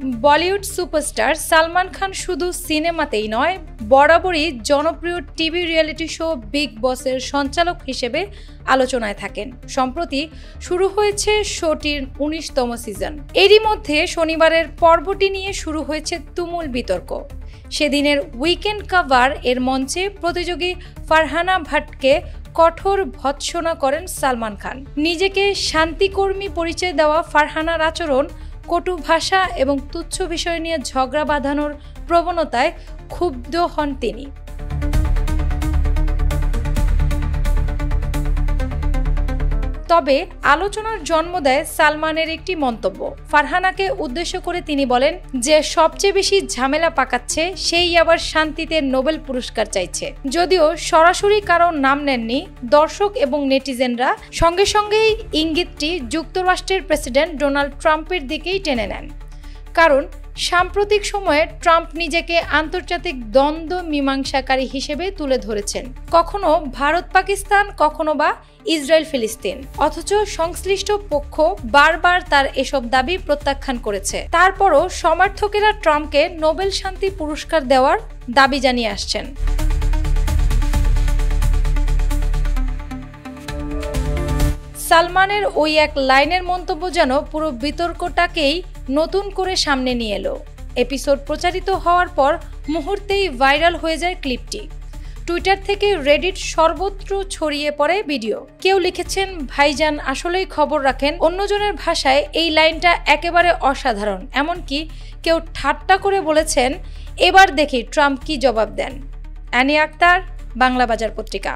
Bollywood superstar Salman Khan শুধু সিনেমাতেই নয়, বরাবরই জনপ্রিয় টিভি রিয়েলিটি শো বিগ বসের সঞ্চালক হিসেবে আলোচনায় থাকেন। সম্প্রতি শুরু হয়েছে শোটির ১৯তম সিজন। এরই মধ্যে শনিবারের পর্বটি নিয়ে শুরু হয়েছে তুমুল বিতর্ক। সেদিনের উইকেন্ড কাভার এর মঞ্চে প্রতিযোগী ফারহানা ভাটকে কঠোর ভৎসনা করেন সালমান খান। নিজেকে শান্তিকর্মী পরিচয় দেওয়া ফারহানার আচরণ, কটু ভাষা এবং তুচ্ছ বিষয় নিয়ে ঝগড়া বাঁধানোর প্রবণতায় ক্ষুব্ধ হন তিনি। তবে আলোচনার জন্ম দেয় সালমানের একটি মন্তব্য। ফারহানাকে উদ্দেশ্য করে তিনি বলেন, যে সবচেয়ে বেশি ঝামেলা পাকাচ্ছে সেই আবার শান্তিতে নোবেল পুরস্কার চাইছে। যদিও সরাসরি কারো নাম নেননি, দর্শক এবং নেটিজেনরা সঙ্গে সঙ্গেই ইঙ্গিতটি যুক্তরাষ্ট্রের প্রেসিডেন্ট ডোনাল্ড ট্রাম্পের দিকেই টেনে নেন। কারণ সাম্প্রতিক সময়ে ট্রাম্প নিজেকে আন্তর্জাতিক দ্বন্দ্ব মীমাংসাকারী হিসেবে তুলে ধরেছেন, কখনো ভারত পাকিস্তান, কখনো বা ইসরায়েল ফিলিস্তিন। অথচ সংশ্লিষ্ট পক্ষ বারবার তার এসব দাবি প্রত্যাখ্যান করেছে। তারপরও সমর্থকেরা ট্রাম্পকে নোবেল শান্তি পুরস্কার দেওয়ার দাবি জানিয়ে আসছেন। সালমানের ওই এক লাইনের মন্তব্য যেন পুরো বিতর্কটাকেই নতুন করে সামনে নিয়ে এলো। এপিসোড প্রচারিত হওয়ার পর মুহূর্তেই ভাইরাল হয়ে যায় ক্লিপটি। টুইটার থেকে রেডিট সর্বত্র ছড়িয়ে পড়ে ভিডিও। কেউ লিখেছেন, ভাইজান আসলেই খবর রাখেন। অন্যজনের ভাষায় এই লাইনটা একেবারে অসাধারণ। এমনকি কেউ ঠাট্টা করে বলেছেন, এবার দেখি ট্রাম্প কি জবাব দেন। অ্যানি আক্তার, বাংলা বাজার পত্রিকা।